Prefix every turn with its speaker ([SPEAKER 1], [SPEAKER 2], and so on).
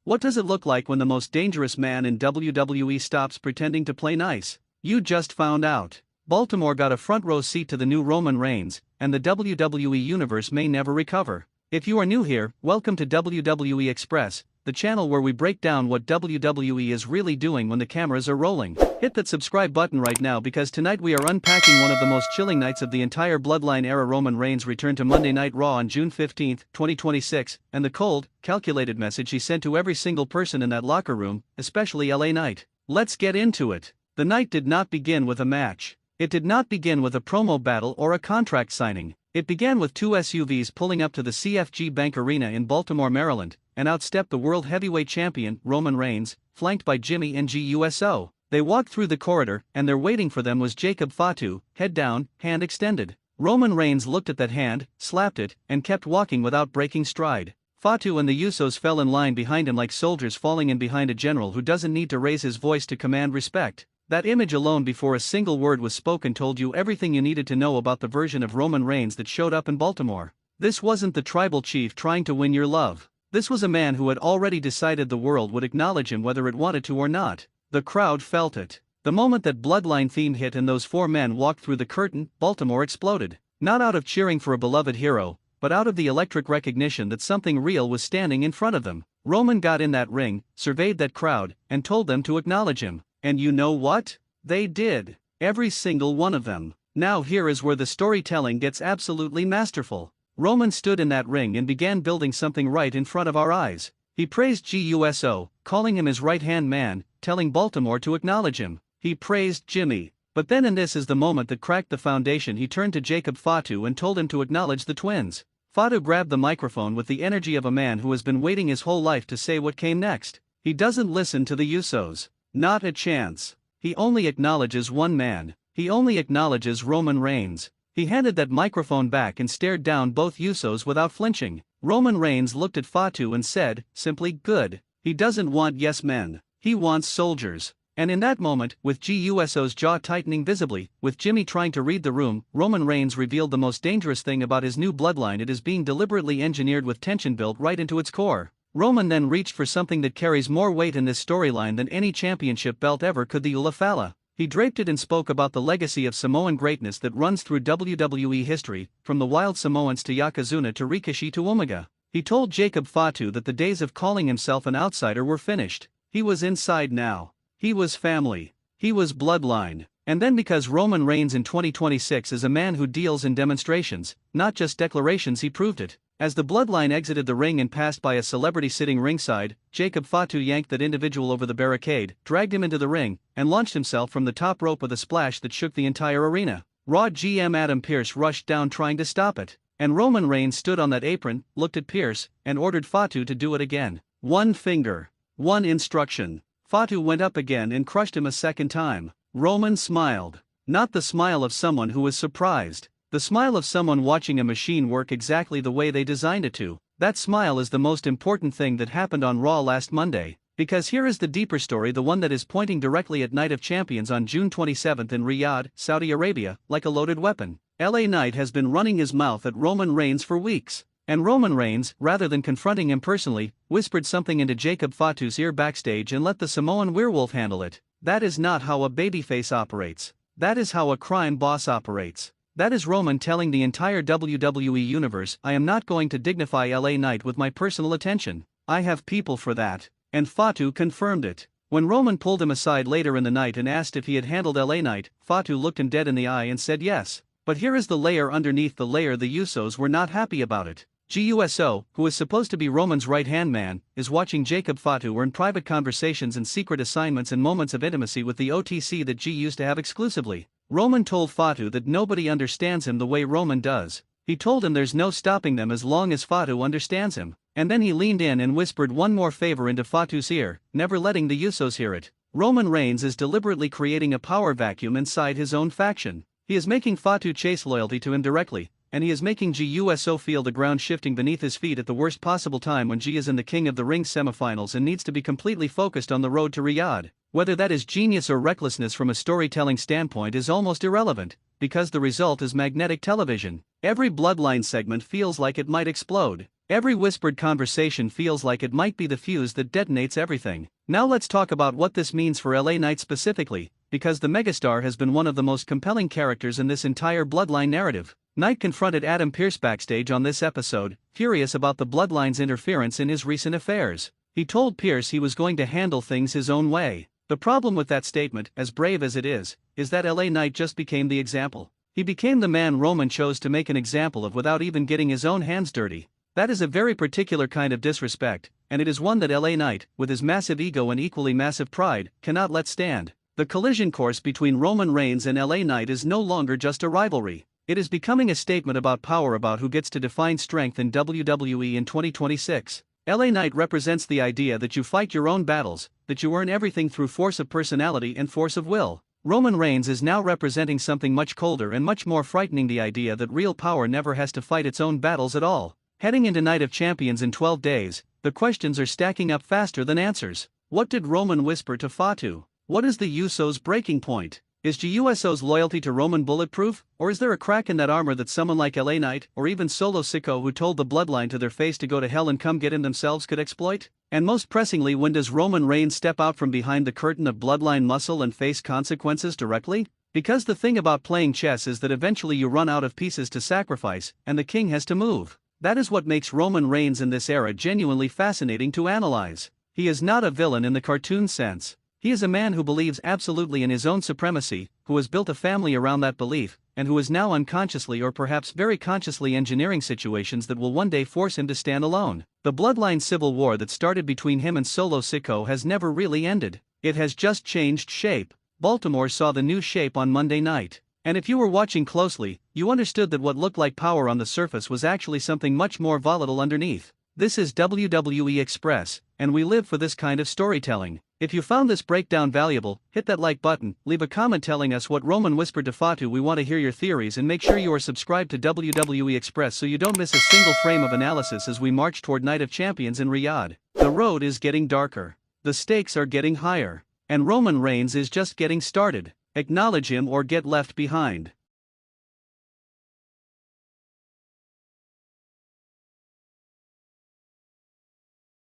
[SPEAKER 1] What does it look like when the most dangerous man in WWE stops pretending to play nice? You just found out. Baltimore got a front row seat to the new Roman Reigns, and the WWE Universe may never recover. If you are new here, welcome to WWE Express, the channel where we break down what WWE is really doing when the cameras are rolling. Hit that subscribe button right now because tonight we are unpacking one of the most chilling nights of the entire Bloodline era. Roman Reigns returned to Monday Night Raw on June 15, 2026, and the cold, calculated message he sent to every single person in that locker room, especially LA Knight. Let's get into it. The night did not begin with a match. It did not begin with a promo battle or a contract signing. It began with two SUVs pulling up to the CFG Bank Arena in Baltimore, Maryland, and outstepped the World Heavyweight Champion, Roman Reigns, flanked by Jimmy and Jey Uso. They walked through the corridor, and there waiting for them was Jacob Fatu, head down, hand extended. Roman Reigns looked at that hand, slapped it, and kept walking without breaking stride. Fatu and the Usos fell in line behind him like soldiers falling in behind a general who doesn't need to raise his voice to command respect. That image alone before a single word was spoken told you everything you needed to know about the version of Roman Reigns that showed up in Baltimore. This wasn't the tribal chief trying to win your love. This was a man who had already decided the world would acknowledge him whether it wanted to or not. The crowd felt it. The moment that Bloodline theme hit and those four men walked through the curtain, Baltimore exploded. Not out of cheering for a beloved hero, but out of the electric recognition that something real was standing in front of them. Roman got in that ring, surveyed that crowd, and told them to acknowledge him. And you know what? They did. Every single one of them. Now here is where the storytelling gets absolutely masterful. Roman stood in that ring and began building something right in front of our eyes. He praised Jey Uso, calling him his right-hand man, telling Baltimore to acknowledge him. He praised Jimmy. But then, and this is the moment that cracked the foundation, he turned to Jacob Fatu and told him to acknowledge the twins. Fatu grabbed the microphone with the energy of a man who has been waiting his whole life to say what came next. He doesn't listen to the Usos. Not a chance. He only acknowledges one man. He only acknowledges Roman Reigns. He handed that microphone back and stared down both Usos without flinching. Roman Reigns looked at Fatu and said, simply, good. He doesn't want yes men. He wants soldiers. And in that moment, with Jey Uso's jaw tightening visibly, with Jimmy trying to read the room, Roman Reigns revealed the most dangerous thing about his new bloodline: it is being deliberately engineered with tension built right into its core. Roman then reached for something that carries more weight in this storyline than any championship belt ever could: the Ulafala. He draped it and spoke about the legacy of Samoan greatness that runs through WWE history, from the Wild Samoans to Yokozuna to Rikishi to Omega. He told Jacob Fatu that the days of calling himself an outsider were finished. He was inside now. He was family. He was bloodline. And then, because Roman Reigns in 2026 is a man who deals in demonstrations, not just declarations, he proved it. As the bloodline exited the ring and passed by a celebrity sitting ringside, Jacob Fatu yanked that individual over the barricade, dragged him into the ring, and launched himself from the top rope with a splash that shook the entire arena. Raw GM Adam Pearce rushed down trying to stop it. And Roman Reigns stood on that apron, looked at Pearce, and ordered Fatu to do it again. One finger. One instruction. Fatu went up again and crushed him a second time. Roman smiled. Not the smile of someone who is surprised. The smile of someone watching a machine work exactly the way they designed it to. That smile is the most important thing that happened on Raw last Monday. Because here is the deeper story, the one that is pointing directly at Night of Champions on June 27 in Riyadh, Saudi Arabia, like a loaded weapon. LA Knight has been running his mouth at Roman Reigns for weeks. And Roman Reigns, rather than confronting him personally, whispered something into Jacob Fatu's ear backstage and let the Samoan werewolf handle it. That is not how a babyface operates. That is how a crime boss operates. That is Roman telling the entire WWE Universe, I am not going to dignify LA Knight with my personal attention. I have people for that. And Fatu confirmed it. When Roman pulled him aside later in the night and asked if he had handled LA Knight, Fatu looked him dead in the eye and said yes. But here is the layer underneath the layer: the Usos were not happy about it. Jey Uso, who is supposed to be Roman's right-hand man, is watching Jacob Fatu earn private conversations and secret assignments and moments of intimacy with the OTC that Jey used to have exclusively. Roman told Fatu that nobody understands him the way Roman does. He told him there's no stopping them as long as Fatu understands him. And then he leaned in and whispered one more favor into Fatu's ear, never letting the Usos hear it. Roman Reigns is deliberately creating a power vacuum inside his own faction. He is making Fatu chase loyalty to him directly, and he is making Jey Uso feel the ground shifting beneath his feet at the worst possible time when Jey is in the King of the Ring semifinals and needs to be completely focused on the road to Riyadh. Whether that is genius or recklessness from a storytelling standpoint is almost irrelevant, because the result is magnetic television. Every bloodline segment feels like it might explode. Every whispered conversation feels like it might be the fuse that detonates everything. Now let's talk about what this means for LA Knight specifically, because the megastar has been one of the most compelling characters in this entire Bloodline narrative. Knight confronted Adam Pearce backstage on this episode, furious about the Bloodline's interference in his recent affairs. He told Pearce he was going to handle things his own way. The problem with that statement, as brave as it is that LA Knight just became the example. He became the man Roman chose to make an example of without even getting his own hands dirty. That is a very particular kind of disrespect, and it is one that LA Knight, with his massive ego and equally massive pride, cannot let stand. The collision course between Roman Reigns and LA Knight is no longer just a rivalry. It is becoming a statement about power, about who gets to define strength in WWE in 2026. LA Knight represents the idea that you fight your own battles, that you earn everything through force of personality and force of will. Roman Reigns is now representing something much colder and much more frightening, the idea that real power never has to fight its own battles at all. Heading into Night of Champions in 12 days, the questions are stacking up faster than answers. What did Roman whisper to Fatu? What is the Usos' breaking point? Is Jey Uso's loyalty to Roman bulletproof, or is there a crack in that armor that someone like LA Knight, or even Solo Sikoa, who told the Bloodline to their face to go to hell and come get in themselves, could exploit? And most pressingly, when does Roman Reigns step out from behind the curtain of Bloodline muscle and face consequences directly? Because the thing about playing chess is that eventually you run out of pieces to sacrifice, and the king has to move. That is what makes Roman Reigns in this era genuinely fascinating to analyze. He is not a villain in the cartoon sense. He is a man who believes absolutely in his own supremacy, who has built a family around that belief, and who is now unconsciously or perhaps very consciously engineering situations that will one day force him to stand alone. The Bloodline civil war that started between him and Solo Sikoa has never really ended. It has just changed shape. Baltimore saw the new shape on Monday night. And if you were watching closely, you understood that what looked like power on the surface was actually something much more volatile underneath. This is WWE Express, and we live for this kind of storytelling. If you found this breakdown valuable, hit that like button, leave a comment telling us what Roman whispered to Fatu. We want to hear your theories, and make sure you are subscribed to WWE Express so you don't miss a single frame of analysis as we march toward Night of Champions in Riyadh. The road is getting darker. The stakes are getting higher. And Roman Reigns is just getting started. Acknowledge him or get left behind.